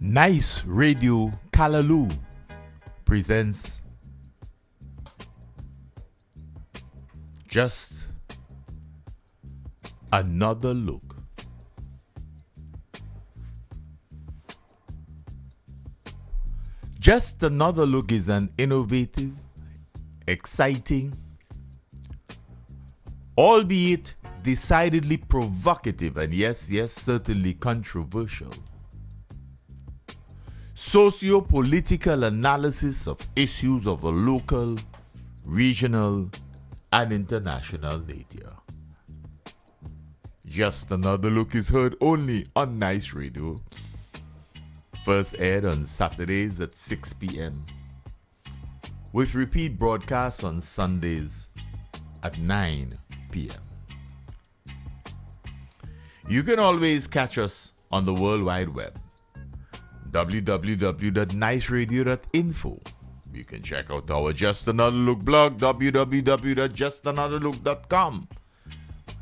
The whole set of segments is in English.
Nice Radio Kalaloo presents Just Another Look. Just Another Look is an innovative, exciting, albeit decidedly provocative and yes, certainly controversial socio-political analysis of issues of a local, regional, and international nature. Just Another Look is heard only on Nice Radio. First aired on Saturdays at 6 p.m. with repeat broadcasts on Sundays at 9 p.m. You can always catch us on the World Wide Web, www.niceradio.info. You can check out our Just Another Look blog, www.justanotherlook.com.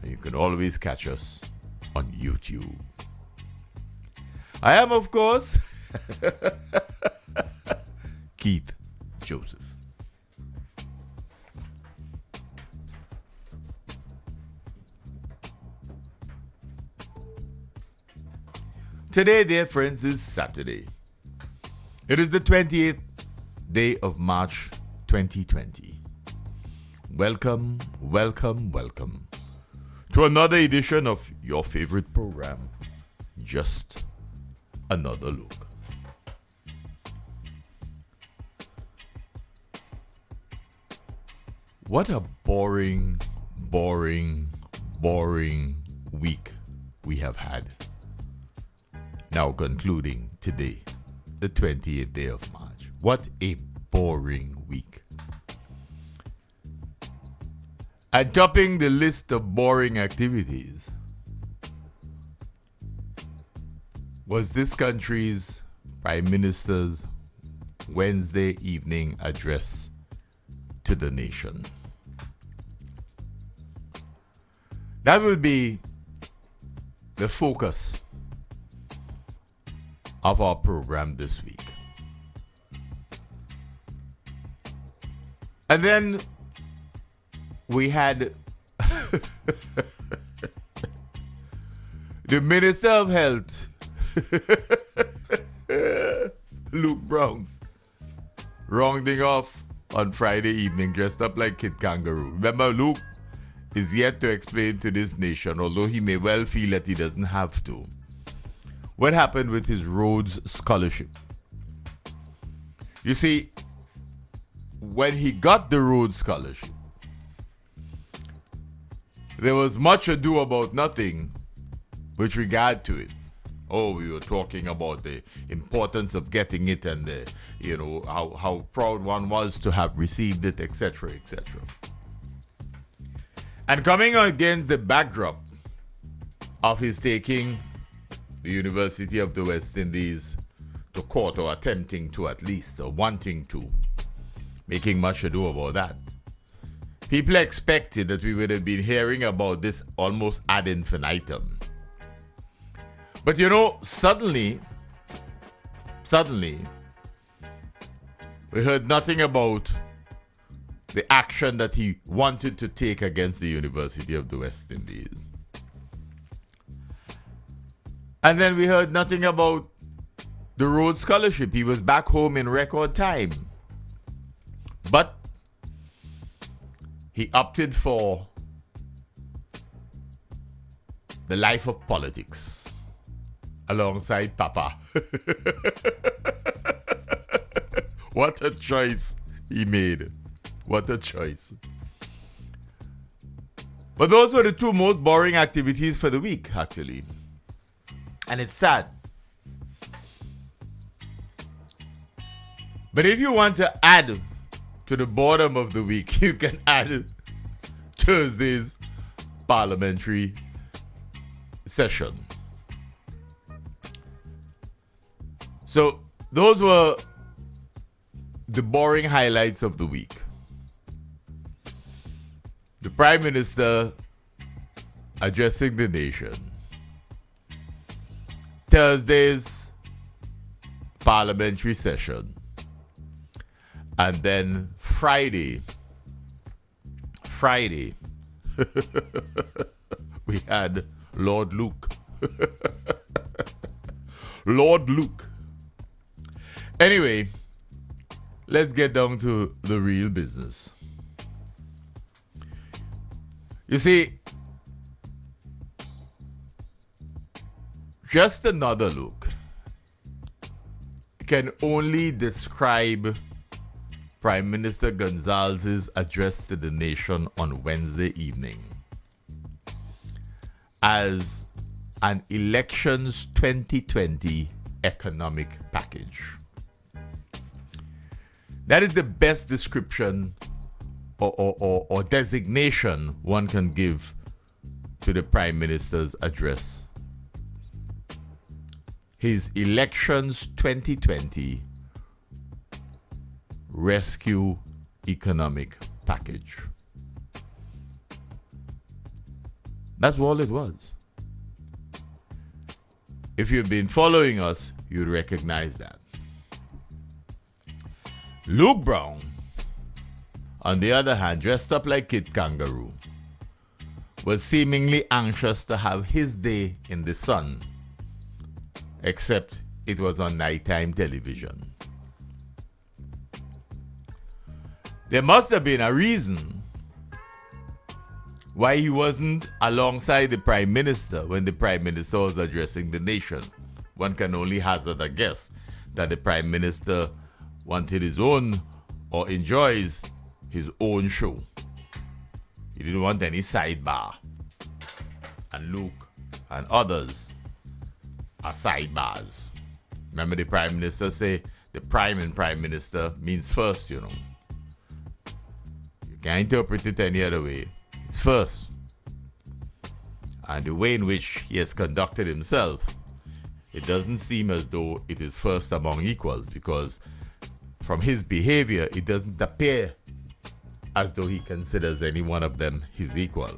And you can always catch us on YouTube. I am, of course, Keith Joseph. Today, dear friends, is Saturday. It is the 28th day of March 2020. Welcome to another edition of your favorite program, Just Another Look. What a boring week we have had. Now concluding today, the 28th day of March. What a boring week. And topping the list of boring activities was this country's Prime Minister's Wednesday evening address to the nation. That will be the focus of our program this week. And then we had the Minister of Health, Luke Brown, rounding off on Friday evening dressed up like Kid Kangaroo. Remember, Luke is yet to explain to this nation, although he may well feel that he doesn't have to, what happened with his Rhodes Scholarship. You see, when he got the Rhodes Scholarship, there was much ado about nothing with regard to it. Oh, we were talking about the importance of getting it and how proud one was to have received it, etc., etc. And coming against the backdrop of his taking the University of the West Indies to court, or attempting to at least, or wanting to, making much ado about that, people expected that we would have been hearing about this almost ad infinitum. But suddenly, we heard nothing about the action that he wanted to take against the University of the West Indies. And then we heard nothing about the Rhodes Scholarship. He was back home in record time. But he opted for the life of politics alongside Papa. What a choice he made. What a choice. But those were the two most boring activities for the week, actually. And it's sad. But if you want to add to the boredom of the week, you can add Thursday's parliamentary session. So those were the boring highlights of the week. The Prime Minister addressing the nation. Thursday's parliamentary session. And then Friday, we had Lord Luke. Lord Luke. Anyway, let's get down to the real business. You see, just another look can only describe Prime Minister Gonzalez's address to the nation on Wednesday evening as an elections 2020 economic package. That is the best description or designation one can give to the Prime Minister's address. His elections 2020 rescue economic package. That's all it was. If you've been following us, you'd recognize that. Luke Brown, on the other hand, dressed up like Kid Kangaroo, was seemingly anxious to have his day in the sun, except it was on nighttime television. There must have been a reason why he wasn't alongside the Prime Minister when the Prime Minister was addressing the nation. One can only hazard a guess that the Prime Minister wanted his own or enjoys his own show. He didn't want any sidebar. And Luke and others are sidebars. Remember the Prime Minister say the Prime in Prime Minister means first, you know. You can't interpret it any other way. It's first. And the way in which he has conducted himself, it doesn't seem as though it is first among equals, because from his behavior, it doesn't appear as though he considers any one of them his equal.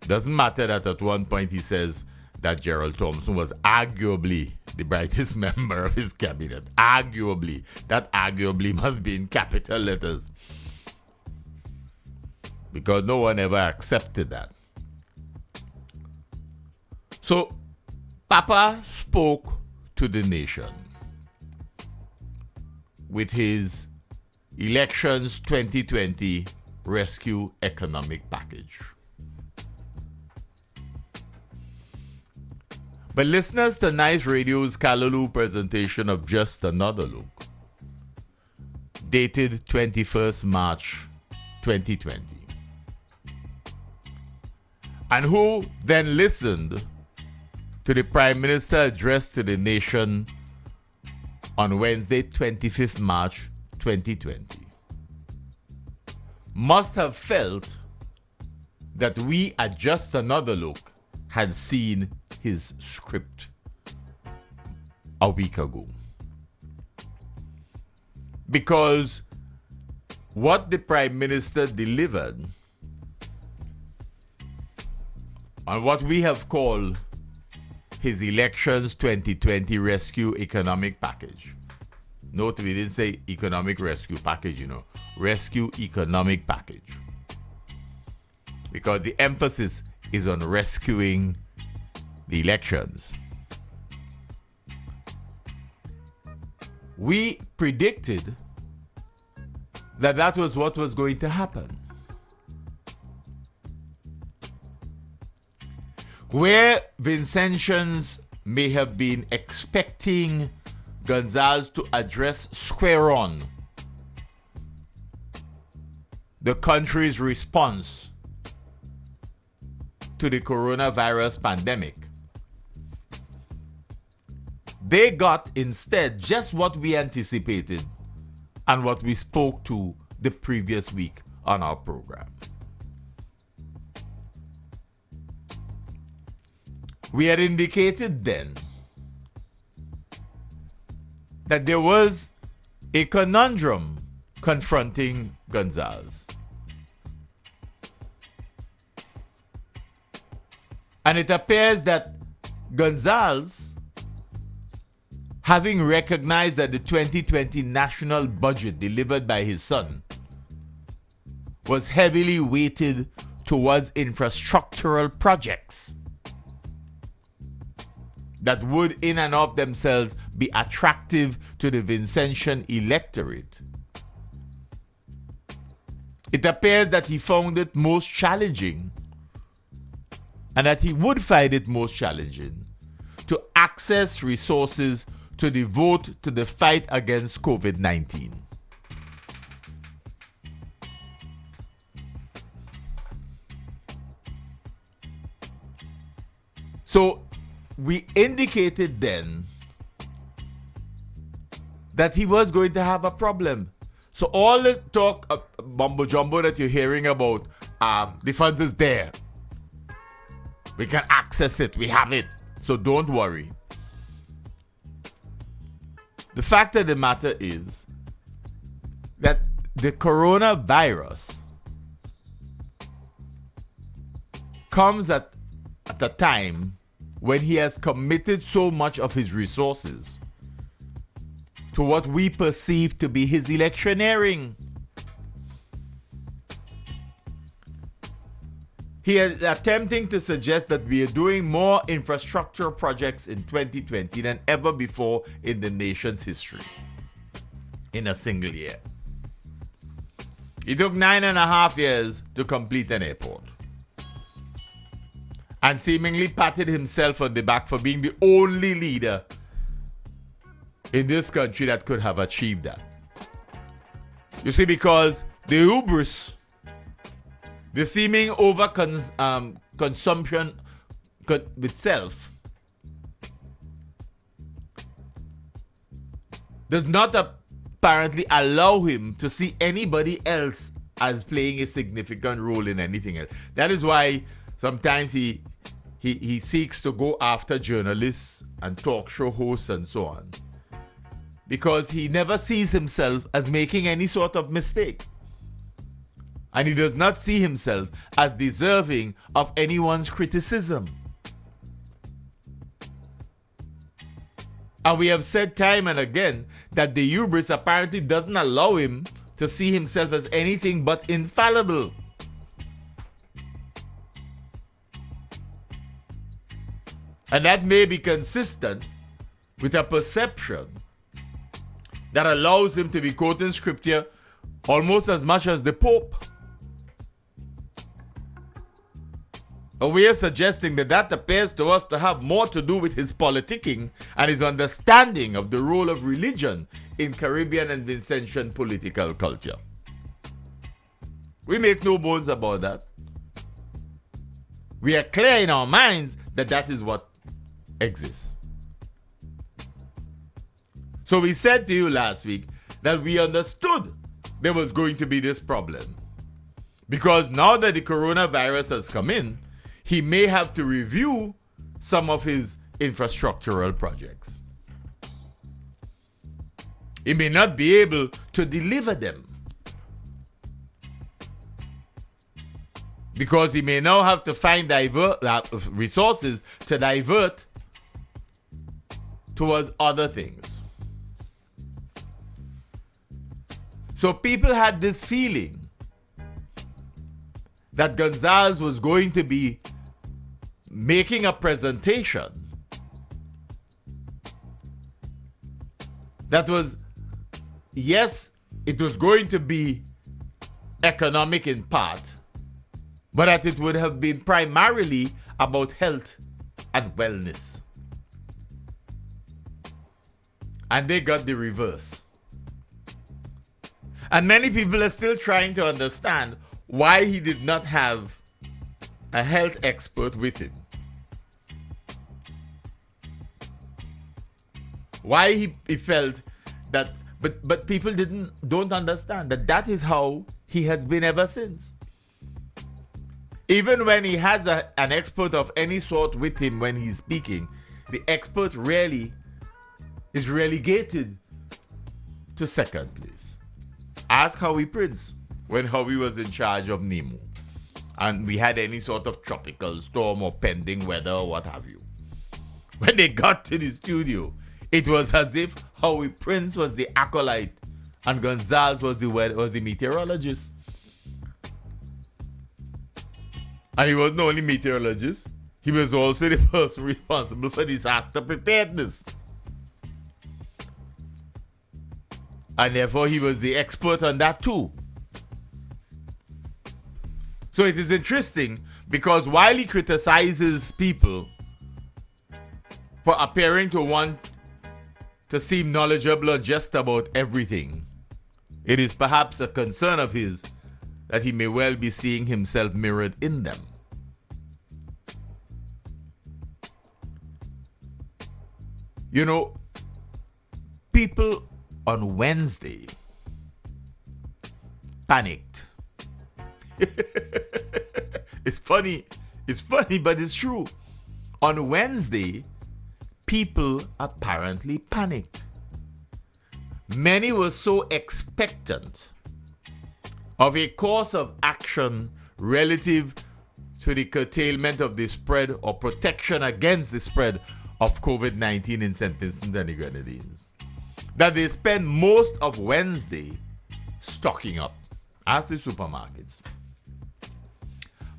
Doesn't matter that at one point he says that Gerald Thompson was arguably the brightest member of his cabinet. Arguably. That arguably must be in capital letters, because no one ever accepted that. So, Papa spoke to the nation with his elections 2020 rescue economic package. But listeners to Nice Radio's Callaloo presentation of Just Another Look, dated 21st March 2020, and who then listened to the Prime Minister address to the nation on Wednesday, 25th March 2020, must have felt that we at Just Another Look had seen his script a week ago. Because what the Prime Minister delivered on what we have called his elections 2020 rescue economic package. Note we didn't say economic rescue package, you know. Rescue economic package. Because the emphasis is on rescuing the elections. We predicted that that was what was going to happen. Where Vincentians may have been expecting Gonzalez to address square on the country's response to the coronavirus pandemic, they got instead just what we anticipated and what we spoke to the previous week on our program. We had indicated then that there was a conundrum confronting Gonzalez. And it appears that Gonzalez having recognized that the 2020 national budget delivered by his son was heavily weighted towards infrastructural projects that would in and of themselves be attractive to the Vincentian electorate, it appears that he found it most challenging, and that he would find it most challenging, to access resources to devote to the fight against COVID-19. So we indicated then that he was going to have a problem. So all the talk mumbo jumbo that you're hearing about, the funds is there. We can access it. We have it. So don't worry. The fact of the matter is that the coronavirus comes at a time when he has committed so much of his resources to what we perceive to be his electioneering. He is attempting to suggest that we are doing more infrastructure projects in 2020 than ever before in the nation's history in a single year. It took 9.5 years to complete an airport, and seemingly patted himself on the back for being the only leader in this country that could have achieved that. You see, because the hubris, the seeming consumption with self, does not apparently allow him to see anybody else as playing a significant role in anything else. That is why sometimes he seeks to go after journalists and talk show hosts and so on, because he never sees himself as making any sort of mistake, and he does not see himself as deserving of anyone's criticism. And we have said time and again that the hubris apparently doesn't allow him to see himself as anything but infallible. And that may be consistent with a perception that allows him to be quoting scripture almost as much as the Pope. But we are suggesting that appears to us to have more to do with his politicking and his understanding of the role of religion in Caribbean and Vincentian political culture. We make no bones about that. We are clear in our minds that that is what exists. So we said to you last week that we understood there was going to be this problem, because now that the coronavirus has come in, he may have to review some of his infrastructural projects. He may not be able to deliver them, because he may now have to find resources to divert towards other things. So people had this feeling that Gonzalez was going to be making a presentation that was, yes, it was going to be economic in part, but that it would have been primarily about health and wellness. And they got the reverse. And many people are still trying to understand why he did not have a health expert with him. Why he felt that, but people don't understand that is how he has been ever since. Even when he has an expert of any sort with him when he's speaking, the expert really is relegated to second place. Ask Howie Prince when Howie was in charge of Nemo and we had any sort of tropical storm or pending weather or what have you. When they got to the studio, It was as if Howie Prince was the acolyte and Gonzalez was the meteorologist. And he wasn't only meteorologist, he was also the person responsible for disaster preparedness. And therefore he was the expert on that too. So it is interesting because while he criticizes people for appearing to want to seem knowledgeable on just about everything, it is perhaps a concern of his that he may well be seeing himself mirrored in them. You know, people on Wednesday panicked. It's funny, but it's true. On Wednesday, people apparently panicked. Many were so expectant of a course of action relative to the curtailment of the spread or protection against the spread of COVID-19 in St. Vincent and the Grenadines, that they spend most of Wednesday stocking up. As the supermarkets,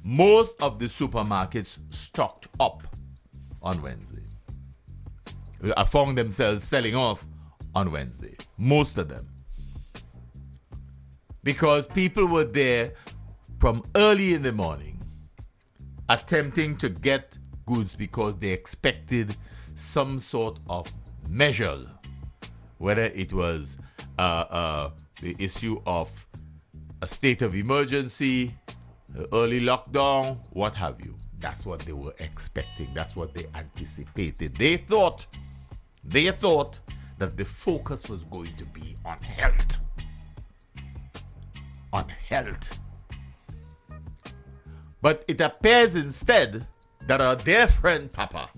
most of the supermarkets stocked up on Wednesday. I found themselves selling off on Wednesday, most of them, because people were there from early in the morning attempting to get goods because they expected some sort of measure, whether it was the issue of a state of emergency, early lockdown, what have you. That's what they were expecting. That's what they anticipated. They thought that the focus was going to be on health. On health. But it appears instead that our dear friend Papa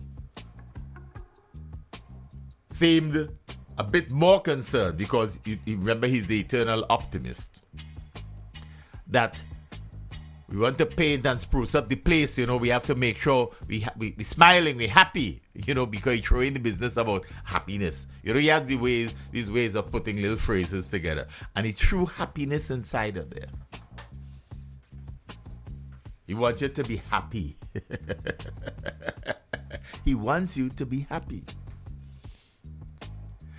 seemed a bit more concerned, because you remember he's the eternal optimist, that we want to paint and spruce up the place. You know, we have to make sure we smiling, we happy, you know, because he's throwing the business about happiness. You know, he has these ways of putting little phrases together, and he threw happiness inside of there. He wants you to be happy. He wants you to be happy.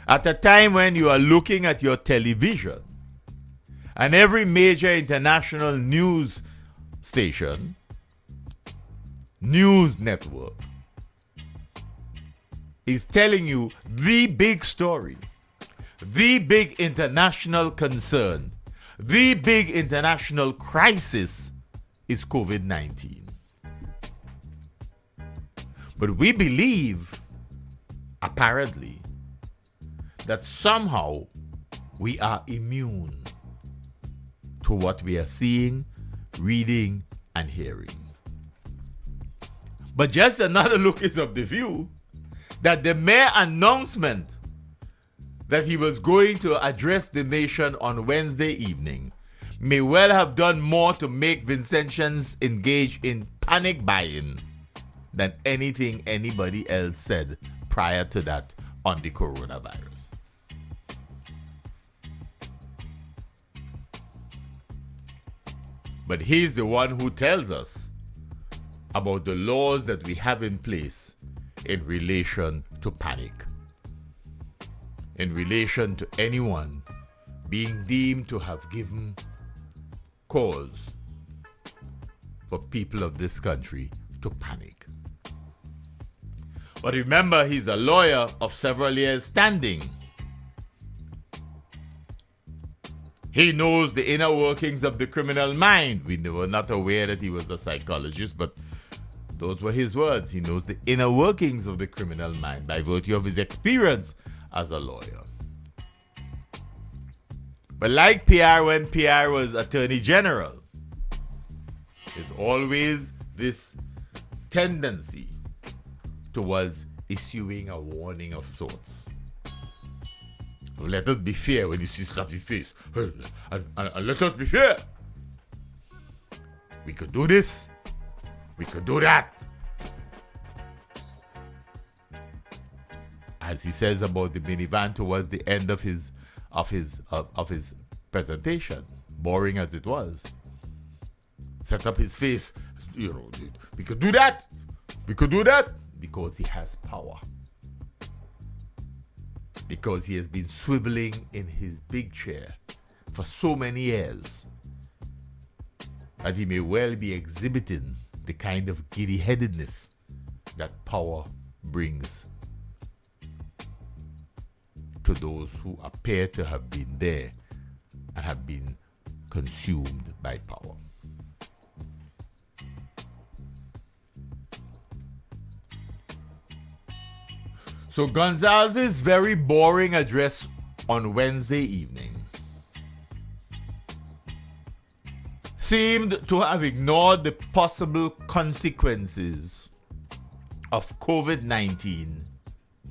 At a time when you are looking at your television and every major international news station, news network is telling you the big story, the big international concern, the big international crisis is COVID-19. But we believe, apparently, that somehow we are immune to what we are seeing, reading, and hearing. But just another look is of the view that the mere announcement that he was going to address the nation on Wednesday evening may well have done more to make Vincentians engage in panic buying than anything anybody else said prior to that on the coronavirus. But he's the one who tells us about the laws that we have in place in relation to panic, in relation to anyone being deemed to have given cause for people of this country to panic. But remember, he's a lawyer of several years standing. He knows the inner workings of the criminal mind. We were not aware that he was a psychologist, but those were his words. He knows the inner workings of the criminal mind by virtue of his experience as a lawyer. But like Pierre, when Pierre was Attorney General, there's always this tendency towards issuing a warning of sorts. Let us be fair when you see slappy face. And let us be fair. We could do this. We could do that. I as he says about the minivan towards the end of his presentation, boring as it was, set up his face. We could do that. We could do that because he has power. Because he has been swiveling in his big chair for so many years that he may well be exhibiting the kind of giddy-headedness that power brings to those who appear to have been there and have been consumed by power. So Gonzalez's very boring address on Wednesday evening seemed to have ignored the possible consequences of COVID-19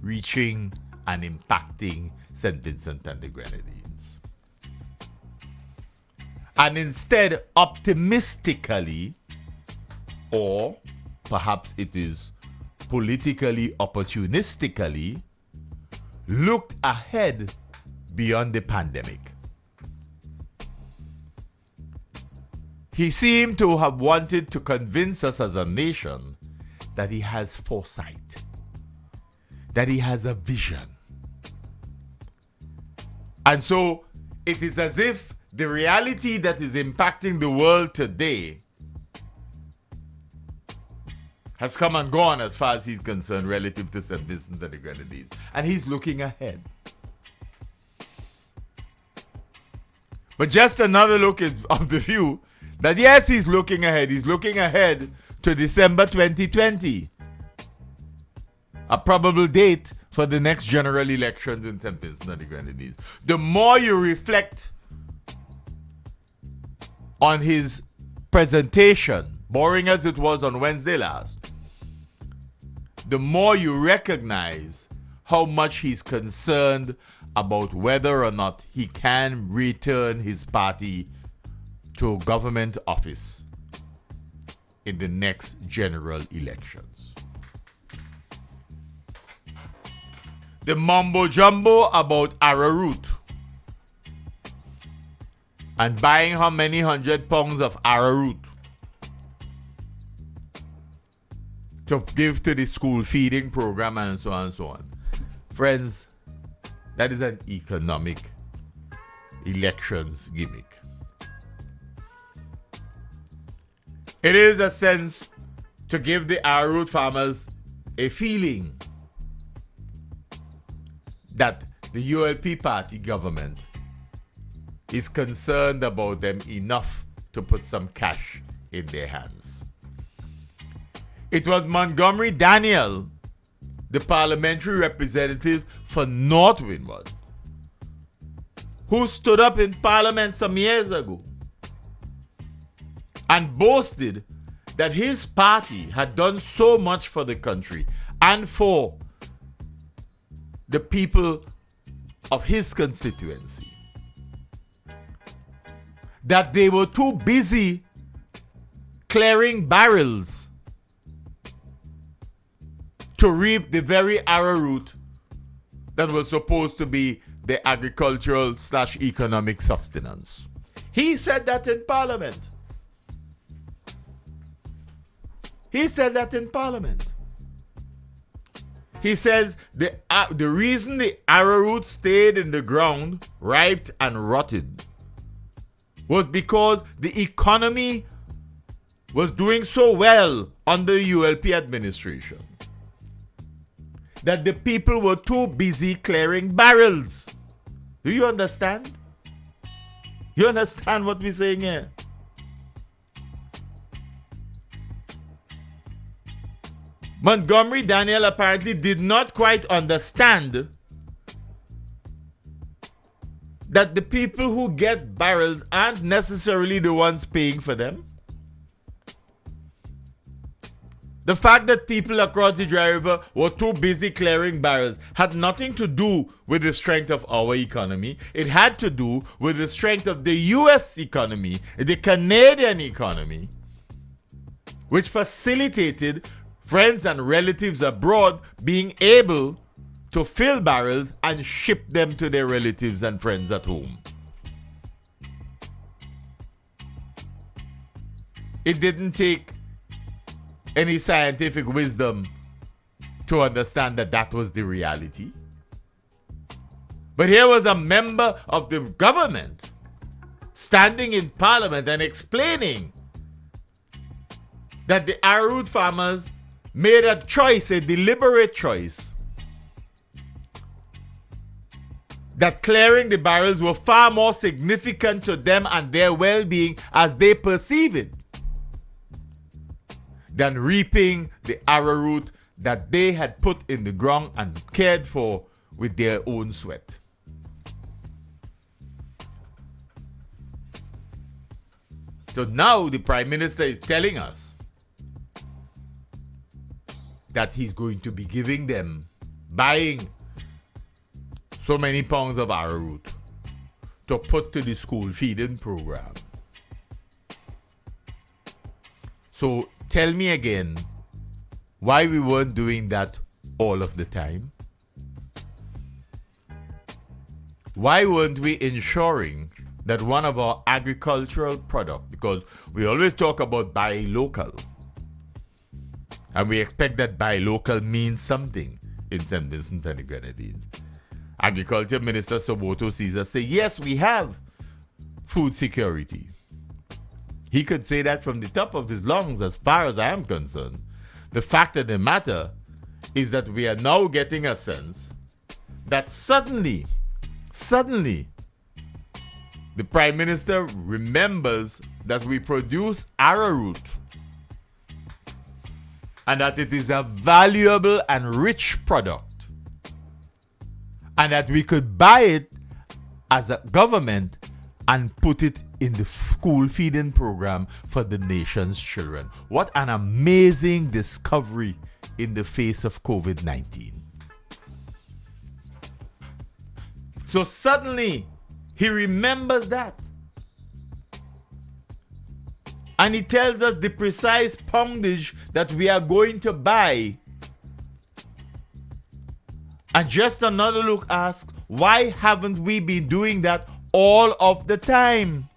reaching and impacting St. Vincent and the Grenadines. And instead, optimistically, or perhaps it is politically opportunistically, looked ahead beyond the pandemic. He seemed to have wanted to convince us as a nation that he has foresight, that he has a vision. And so it is as if the reality that is impacting the world today has come and gone as far as he's concerned relative to St. Vincent and the Grenadines. And he's looking ahead. But just another look of the view that yes, he's looking ahead. He's looking ahead to December 2020. A probable date for the next general elections in St. Vincent and the Grenadines. The more you reflect on his presentation, boring as it was on Wednesday last, the more you recognize how much he's concerned about whether or not he can return his party to government office in the next general elections. The mumbo jumbo about arrowroot and buying how many 100 pounds of arrowroot to give to the school feeding program and so on and so on. Friends, that is an economic elections gimmick. It is a sense to give the arrowroot farmers a feeling that the ULP party government is concerned about them enough to put some cash in their hands. It was Montgomery Daniel, the parliamentary representative for North Windward, who stood up in Parliament some years ago and boasted that his party had done so much for the country and for the people of his constituency that they were too busy clearing barrels to reap the very arrowroot that was supposed to be the agricultural / economic sustenance. He said that in Parliament. He said that in Parliament. He says the reason the arrowroot stayed in the ground, riped and rotted, was because the economy was doing so well under the ULP administration that the people were too busy clearing barrels. Do you understand? You understand what we're saying here? Montgomery Daniel apparently did not quite understand that the people who get barrels aren't necessarily the ones paying for them. The fact that people across the Dry River were too busy clearing barrels had nothing to do with the strength of our economy. It had to do with the strength of the US economy, the Canadian economy, which facilitated friends and relatives abroad being able to fill barrels and ship them to their relatives and friends at home. It didn't take any scientific wisdom to understand that that was the reality. But here was a member of the government standing in parliament and explaining that the arrowroot farmers made a choice, a deliberate choice, that clearing the barrels were far more significant to them and their well-being as they perceive it than reaping the arrowroot that they had put in the ground and cared for with their own sweat. So now the Prime Minister is telling us that he's going to be giving them, buying so many pounds of arrowroot to put to the school feeding program. So tell me again why we weren't doing that all of the time. Why weren't we ensuring that one of our agricultural products, because we always talk about buy local, and we expect that buy local means something in St. Vincent and the Grenadines. Agriculture Minister Soboto Caesar say, yes, we have food security. He could say that from the top of his lungs as far as I am concerned. The fact of the matter is that we are now getting a sense that suddenly, the Prime Minister remembers that we produce arrowroot and that it is a valuable and rich product and that we could buy it as a government and put it in the school feeding program for the nation's children. What an amazing discovery in the face of COVID-19. So suddenly, he remembers that. And he tells us the precise poundage that we are going to buy. And just another look asks, why haven't we been doing that all of the time?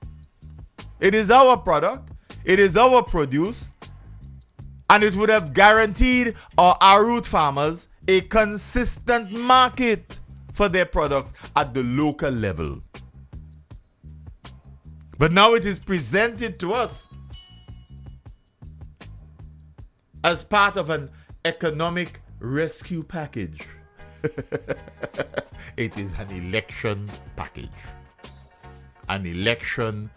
It is our product, it is our produce, and it would have guaranteed our arrowroot farmers a consistent market for their products at the local level. But now it is presented to us as part of an economic rescue package. It is an election package. An election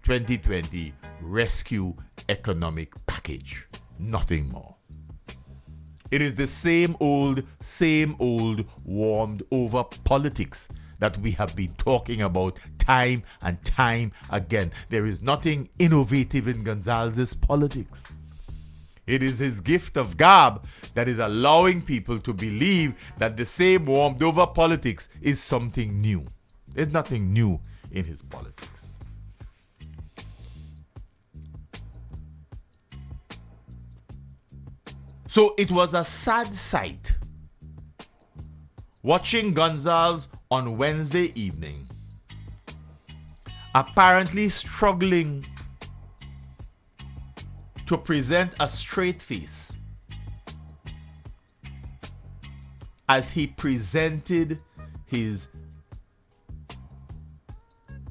2020 rescue economic package. Nothing more. It is the same old warmed over politics that we have been talking about time and time again. There is nothing innovative in Gonzalez's politics. It is his gift of gab that is allowing people to believe that the same warmed over politics is something new. There's nothing new in his politics. So it was a sad sight watching Gonzalez on Wednesday evening, apparently struggling to present a straight face as he presented his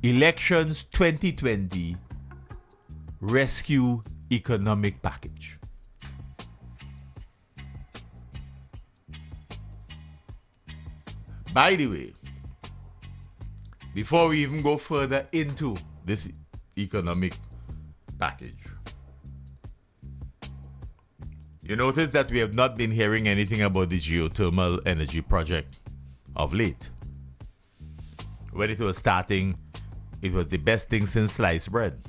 elections 2020 rescue economic package. By the way, before we even go further into this economic package, you notice that we have not been hearing anything about the geothermal energy project of late. When it was starting, it was the best thing since sliced bread.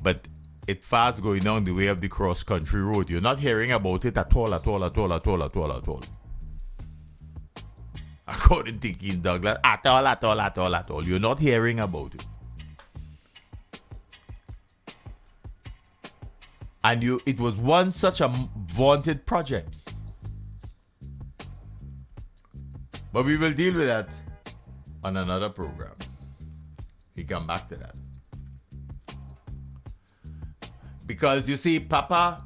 But it fast going down the way of the cross-country road. You're not hearing about it at all. According to Keith Douglas, at all. You're not hearing about it. And it was one such a vaunted project. But we will deal with that on another program. We come back to that. Because you see, Papa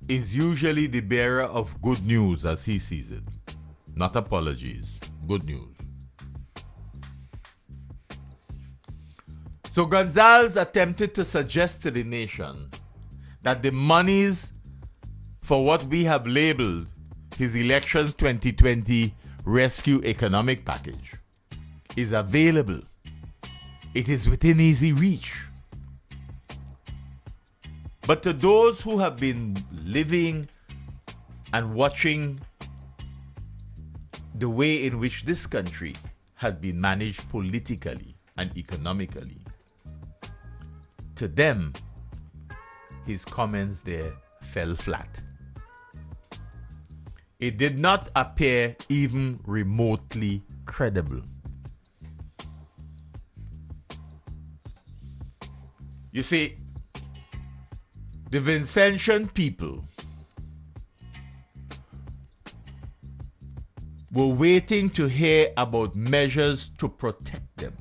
is usually the bearer of good news as he sees it. Not apologies, good news. So Gonzalez attempted to suggest to the nation that the monies for what we have labeled his elections 2020 rescue economic package is available. It is within easy reach. But to those who have been living and watching the way in which this country has been managed politically and economically, to them, his comments there fell flat. It did not appear even remotely credible. You see, the Vincentian people were waiting to hear about measures to protect them.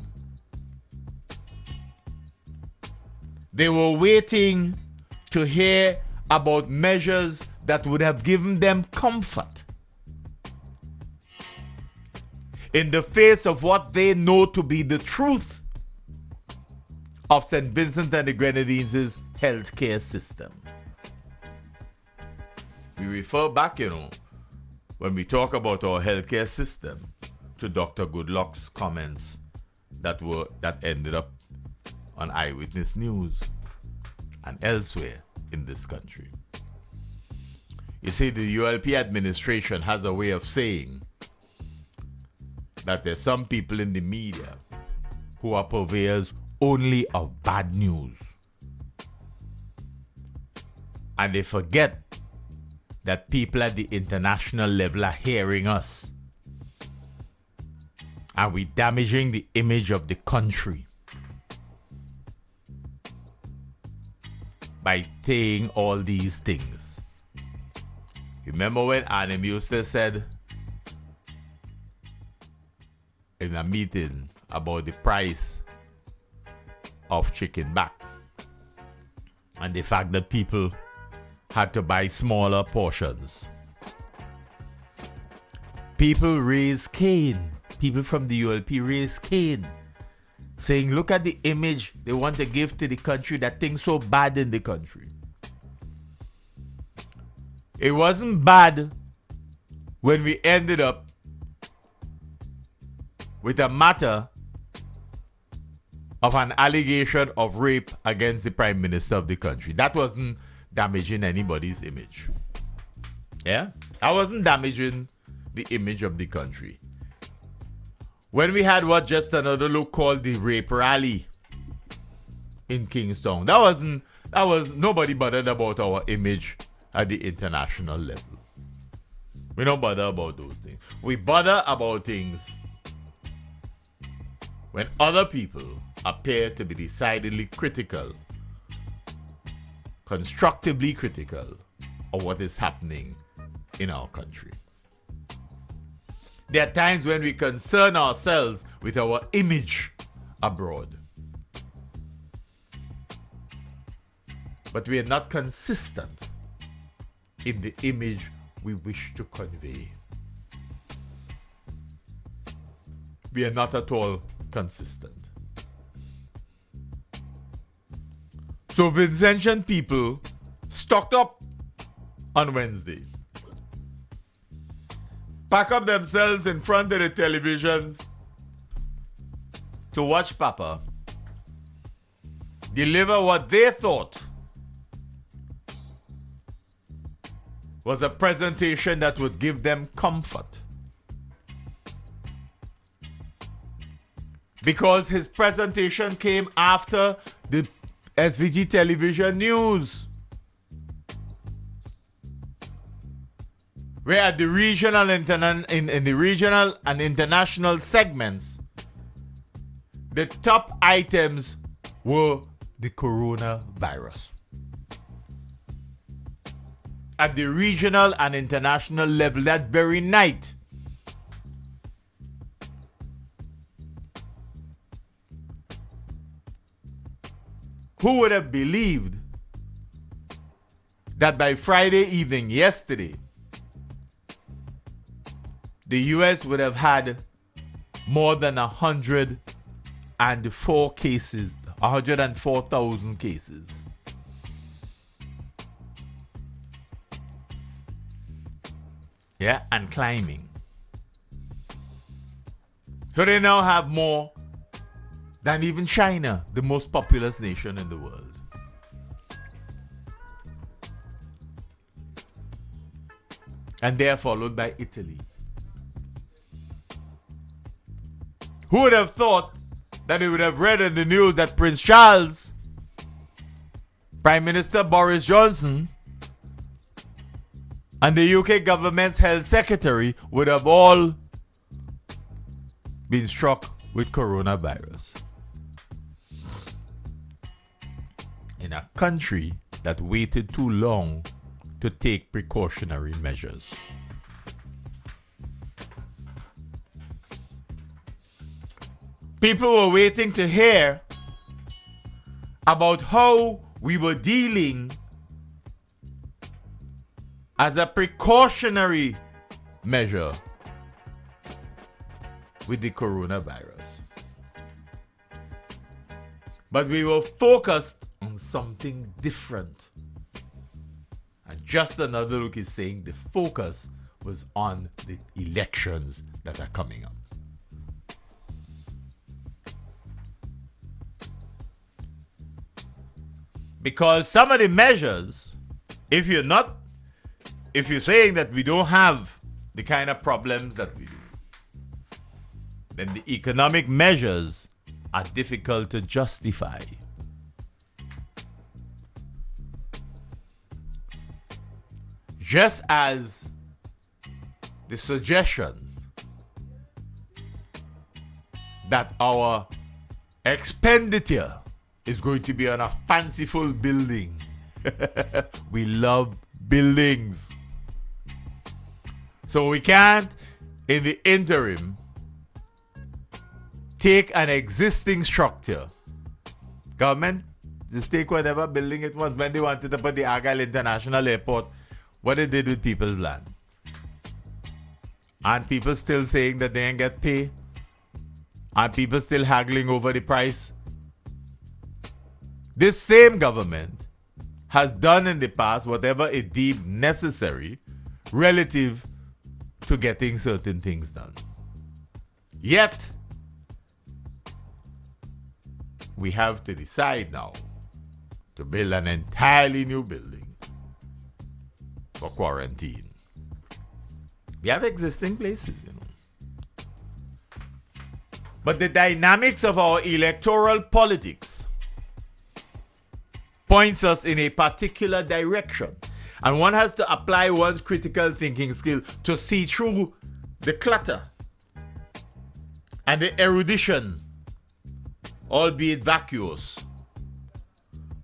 They were waiting to hear about measures that would have given them comfort in the face of what they know to be the truth of St. Vincent and the Grenadines' healthcare system. We refer back, when we talk about our healthcare system, to Dr. Goodluck's comments that ended up on Eyewitness News and elsewhere in this country. You see, the ULP administration has a way of saying that there's some people in the media who are purveyors only of bad news. And they forget that people at the international level are hearing us. And we're damaging the image of the country by saying all these things. Remember when Annie Muster said in a meeting about the price of chicken back and the fact that people had to buy smaller portions? People raised Cain. People from the ULP raised Cain, saying, look at the image they want to give to the country, that thing's so bad in the country. It wasn't bad when we ended up with a matter of an allegation of rape against the Prime Minister of the country. That wasn't damaging anybody's image. Yeah? That wasn't damaging the image of the country. When we had what Just Another Look called the rape rally in Kingston, that was nobody bothered about our image at the international level. We don't bother about those things. We bother about things when other people appear to be decidedly critical, constructively critical of what is happening in our country. There are times when we concern ourselves with our image abroad, but we are not consistent in the image we wish to convey. We are not at all consistent. So Vincentian people stocked up on Wednesday, pack up themselves in front of the televisions to watch Papa deliver what they thought was a presentation that would give them comfort. Because his presentation came after the SVG television news, where at the regional in the regional and international segments, the top items were the coronavirus. At the regional and international level that very night, Who would have believed that by Friday evening, yesterday, the US would have had more than 104 cases, 104,000 cases. Yeah, and climbing. So they now have more than even China, the most populous nation in the world. And they are followed by Italy. Who would have thought that they would have read in the news that Prince Charles, Prime Minister Boris Johnson, and the UK government's health secretary would have all been struck with coronavirus? In a country that waited too long to take precautionary measures. People were waiting to hear about how we were dealing as a precautionary measure with the coronavirus. But we were focused on something different. And just another look is saying the focus was on the elections that are coming up. Because some of the measures, if you're saying that we don't have the kind of problems that we do, then the economic measures are difficult to justify. Just as the suggestion that our expenditure is going to be on a fanciful building. We love buildings. So we can't, in the interim, take an existing structure. Government just take whatever building it wants. When they wanted to put the Argyle International Airport, what they did with people's land. And people still saying that they ain't get paid. And people still haggling over the price. This same government has done in the past whatever it deemed necessary relative to getting certain things done. Yet, we have to decide now to build an entirely new building for quarantine. We have existing places, you know. But the dynamics of our electoral politics points us in a particular direction. And one has to apply one's critical thinking skill to see through the clutter and the erudition, albeit vacuous,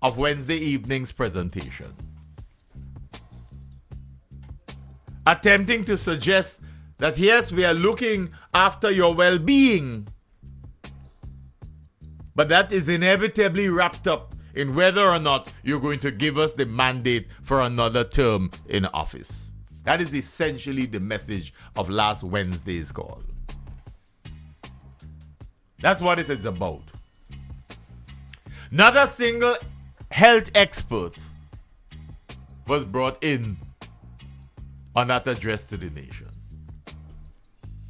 of Wednesday evening's presentation. Attempting to suggest that yes, we are looking after your well-being, but that is inevitably wrapped up in whether or not you're going to give us the mandate for another term in office. That is essentially the message of last Wednesday's call. That's what it is about. Not a single health expert was brought in on that address to the nation.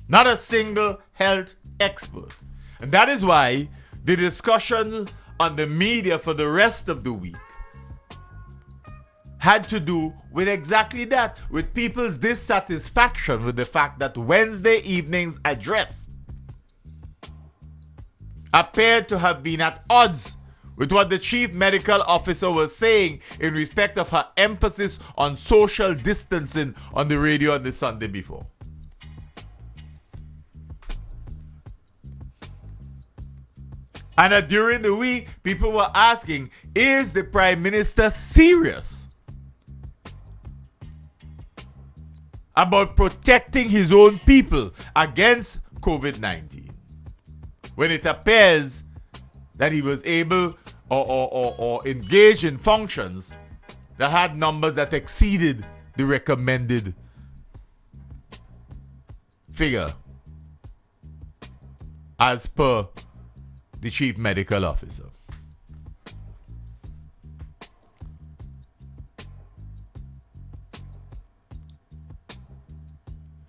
Not a single health expert. And that is why the discussion on the media for the rest of the week had to do with exactly that, with people's dissatisfaction with the fact that Wednesday evening's address appeared to have been at odds with what the chief medical officer was saying in respect of her emphasis on social distancing on the radio on the Sunday before. And during the week, people were asking, is the Prime Minister serious about protecting his own people against COVID-19? When it appears that he was able, or engaged in functions that had numbers that exceeded the recommended figure as per the chief medical officer.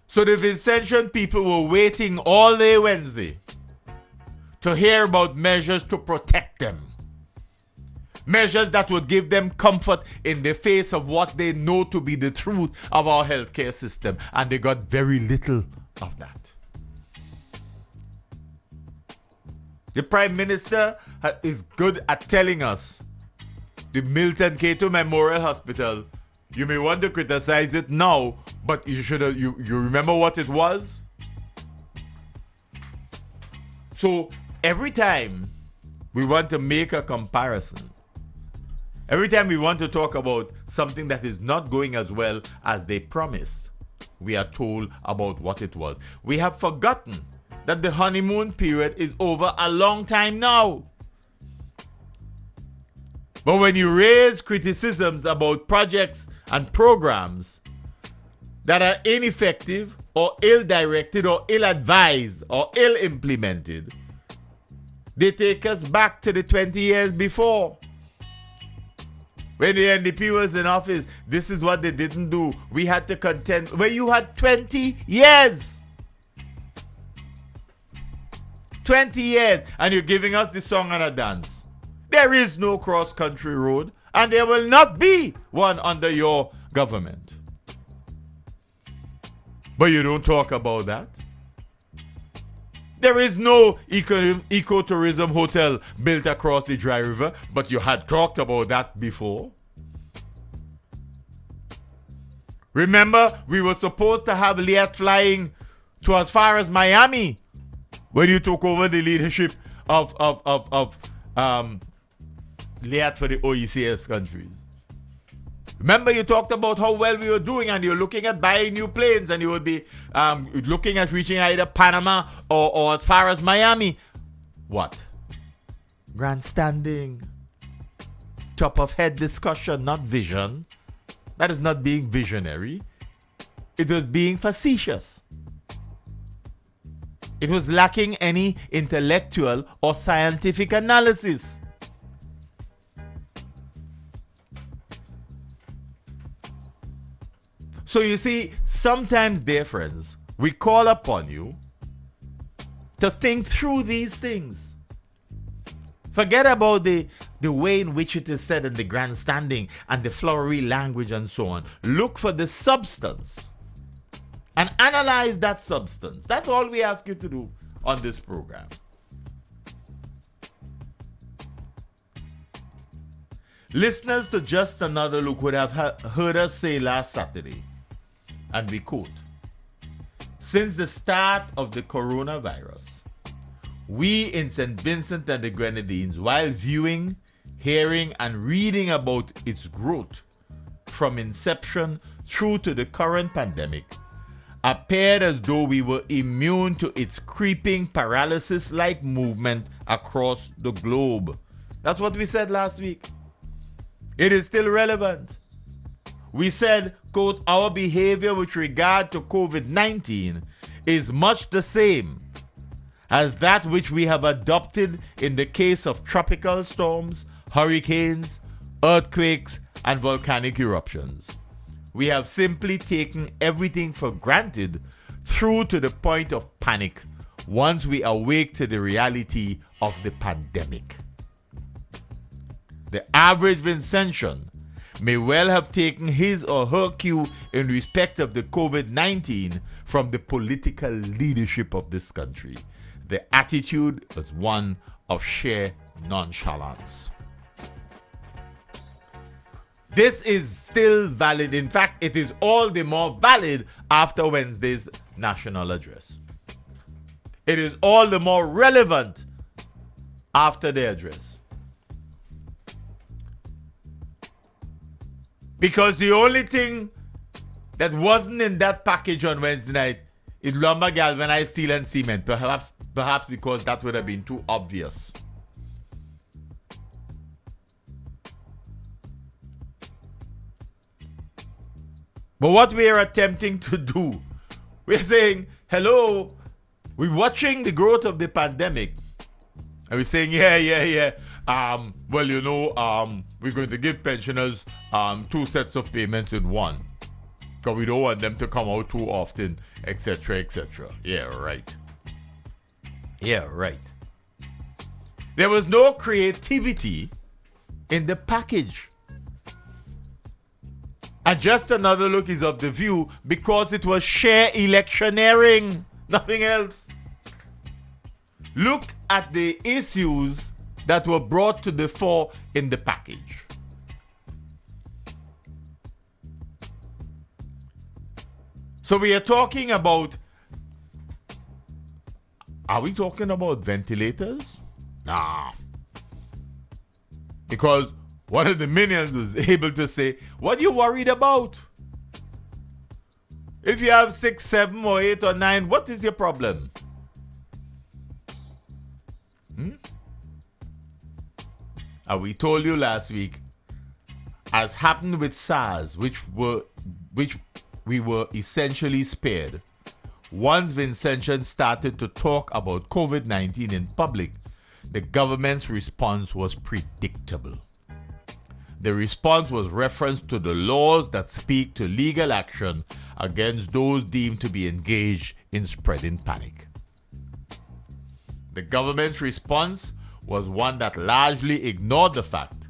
So the Vincentian people were waiting all day Wednesday to hear about measures to protect them. Measures that would give them comfort in the face of what they know to be the truth of our healthcare system. And they got very little of that. The Prime Minister is good at telling us the Milton Cato Memorial Hospital, you may want to criticize it now, but you remember what it was? So every time we want to make a comparison, every time we want to talk about something that is not going as well as they promised, we are told about what it was. We have forgotten that the honeymoon period is over a long time now. But when you raise criticisms about projects and programs that are ineffective or ill-directed or ill-advised or ill-implemented, they take us back to the 20 years before. When the NDP was in office, this is what they didn't do. We had to contend where you had 20 years. 20 years, and you're giving us the song and a dance. There is no cross-country road, and there will not be one under your government. But you don't talk about that. There is no ecotourism hotel built across the Dry River, but you had talked about that before. Remember, we were supposed to have Liat flying to as far as Miami when you took over the leadership of Liat for the OECS countries. Remember, you talked about how well we were doing, and you're looking at buying new planes, and you would be looking at reaching either Panama or as far as Miami. What? Grandstanding. Top of head discussion, not vision. That is not being visionary. It was being facetious. It was lacking any intellectual or scientific analysis. So you see, sometimes, dear friends, we call upon you to think through these things. Forget about the way in which it is said in the grandstanding and the flowery language and so on. Look for the substance and analyze that substance. That's all we ask you to do on this program. Listeners to Just Another Look would have heard us say last Saturday, and we quote, "Since the start of the coronavirus, we in St. Vincent and the Grenadines, while viewing, hearing, and reading about its growth from inception through to the current pandemic, appeared as though we were immune to its creeping paralysis-like movement across the globe." That's what we said last week. It is still relevant. We said, quote, "Our behavior with regard to COVID-19 is much the same as that which we have adopted in the case of tropical storms, hurricanes, earthquakes, and volcanic eruptions. We have simply taken everything for granted through to the point of panic once we awake to the reality of the pandemic." The average Vincentian may well have taken his or her cue in respect of the COVID-19 from the political leadership of this country. The attitude was one of sheer nonchalance. This is still valid. In fact, it is all the more valid after Wednesday's national address. It is all the more relevant after the address. Because the only thing that wasn't in that package on Wednesday night is lumber, galvanized steel, and cement. Perhaps because that would have been too obvious. But what we are attempting to do, we're saying, hello, we're watching the growth of the pandemic. And we're saying, yeah. We're going to give pensioners 2 sets of payments in one. Because we don't want them to come out too often, etc., etc. Yeah, right. There was no creativity in the package. And just another look is of the view because it was sheer electioneering, nothing else. Look at the issues that were brought to the fore in the package. So we are talking about, are we talking about ventilators? Nah. Because one of the minions was able to say, what are you worried about? If you have 6, 7, or 8, or 9, what is your problem? And we told you last week, as happened with SARS, which we were essentially spared. Once Vincentians started to talk about COVID-19 in public, the government's response was predictable. The response was reference to the laws that speak to legal action against those deemed to be engaged in spreading panic. The government's response was one that largely ignored the fact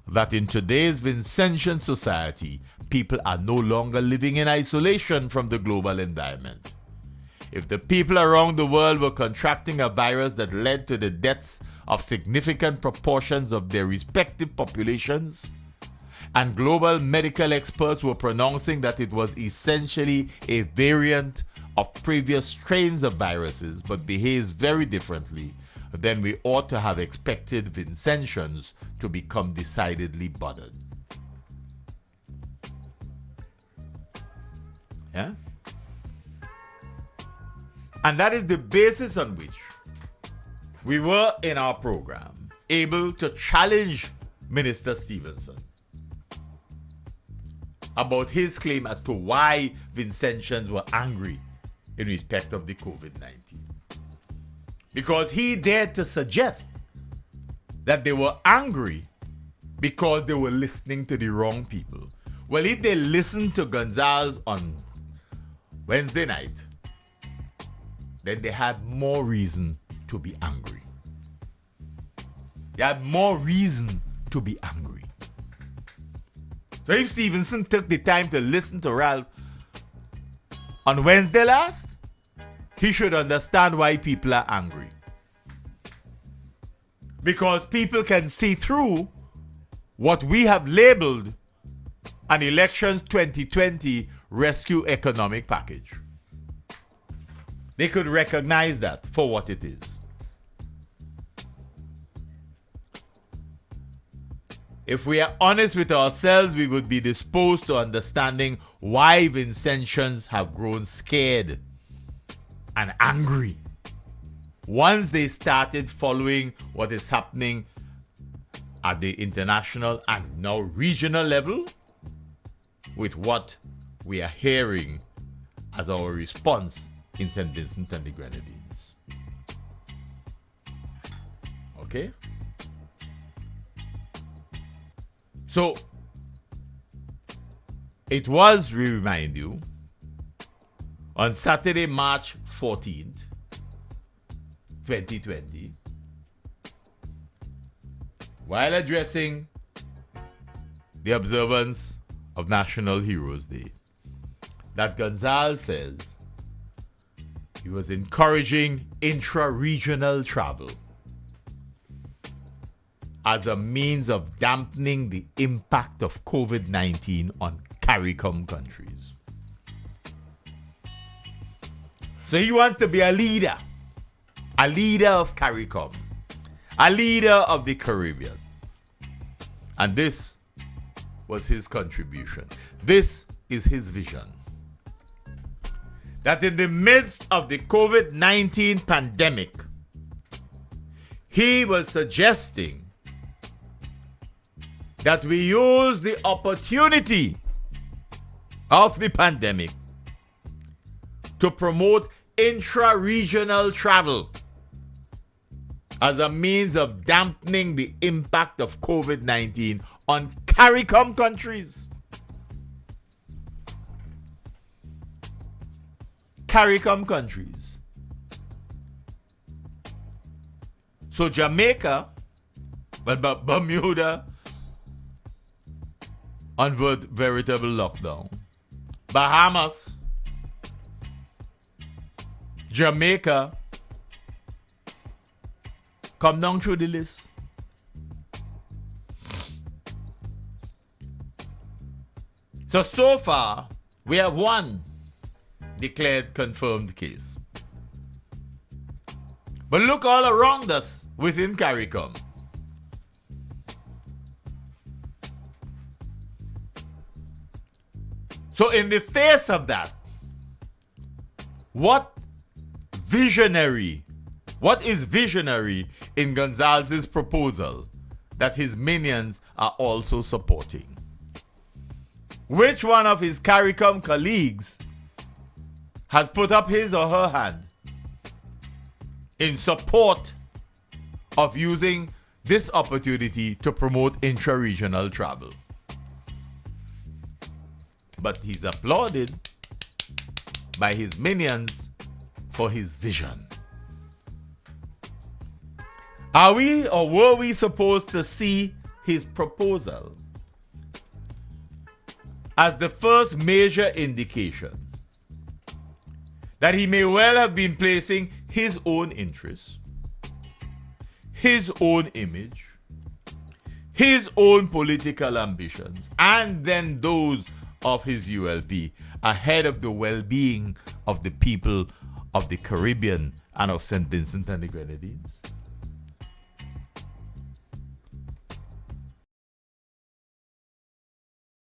that in today's Vincentian society, people are no longer living in isolation from the global environment. If the people around the world were contracting a virus that led to the deaths of significant proportions of their respective populations, and global medical experts were pronouncing that it was essentially a variant of previous strains of viruses but behaves very differently, then we ought to have expected Vincentians to become decidedly bothered. Yeah? And that is the basis on which we were in our program able to challenge Minister Stevenson about his claim as to why Vincentians were angry in respect of the COVID-19. Because he dared to suggest that they were angry because they were listening to the wrong people. Well, if they listened to Gonzalez on Wednesday night, then they had more reason to be angry. They had more reason to be angry. So if Stevenson took the time to listen to Ralph on Wednesday last, he should understand why people are angry. Because people can see through what we have labeled an Elections 2020 rescue economic package. They could recognize that for what it is. If we are honest with ourselves, we would be disposed to understanding why Vincentians have grown scared and angry once they started following what is happening at the international and now regional level with what we are hearing as our response in St. Vincent and the Grenadines. Okay? So, it was, we remind you, on Saturday, March 14th, 2020, while addressing the observance of National Heroes Day, that Gonzalez says he was encouraging intra-regional travel as a means of dampening the impact of COVID-19 on CARICOM countries. So he wants to be a leader of CARICOM, a leader of the Caribbean. And this was his contribution. This is his vision. That in the midst of the COVID-19 pandemic, he was suggesting that we use the opportunity of the pandemic to promote intra-regional travel as a means of dampening the impact of COVID-19 on CARICOM countries. CARICOM countries. So Jamaica, but Bermuda on veritable lockdown. Bahamas, Jamaica, come down through the list. So far, we have one declared confirmed case. But look all around us within CARICOM. So in the face of that, what is visionary in Gonzalez's proposal that his minions are also supporting? Which one of his CARICOM colleagues has put up his or her hand in support of using this opportunity to promote intra-regional travel? But he's applauded by his minions for his vision. Are we or were we supposed to see his proposal as the first major indication that he may well have been placing his own interests, his own image, his own political ambitions, and then those of his ULP ahead of the well-being of the people of the Caribbean and of St. Vincent and the Grenadines?